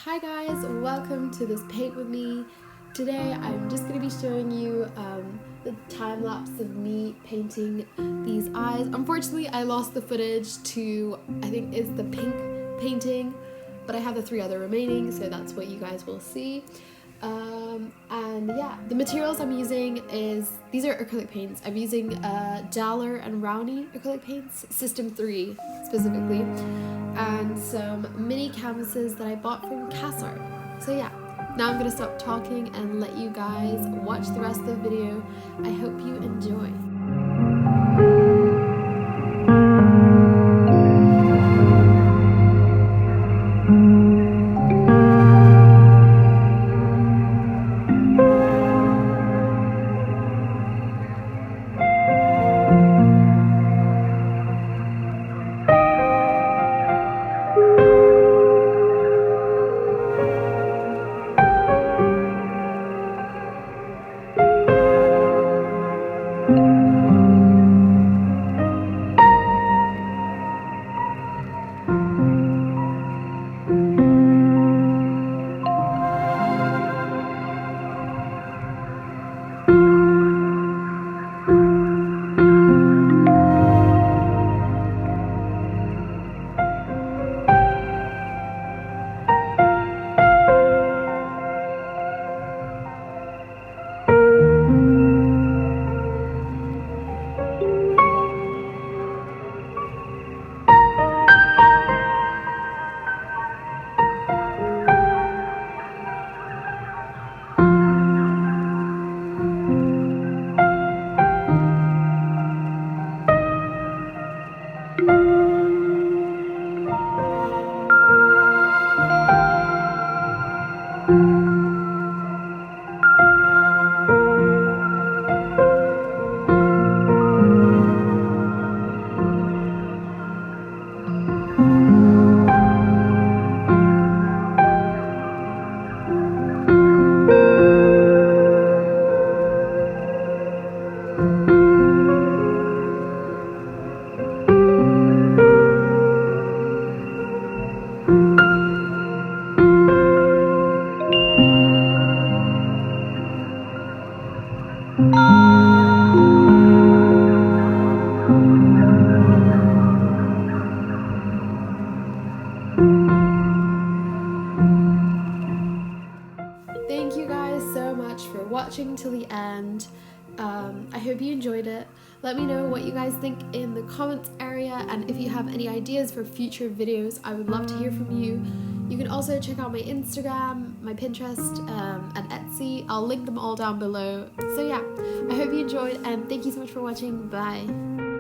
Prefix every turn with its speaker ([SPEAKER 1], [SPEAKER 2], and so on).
[SPEAKER 1] Hi guys, welcome to this paint with me. Today I'm just going to be showing you the time lapse of me painting these eyes. Unfortunately I lost the footage to, I think it's the pink painting, but I have the 3 other remaining, so that's what you guys will see. And yeah, the materials I'm using these are acrylic paints. I'm using Daller and Rowney acrylic paints, System 3 specifically, and some mini canvases that I bought from Cassart. So yeah, now I'm gonna stop talking and let you guys watch the rest of the video. I hope you enjoy. Thank you guys so much for watching till the end. I hope you enjoyed it. Let me know what you guys think in the comments area, and if you have any ideas for future videos, I would love to hear from you. You can also check out my Instagram, my Pinterest, and Etsy. I'll link them all down below. So yeah, I hope you enjoyed, and thank you so much for watching. Bye.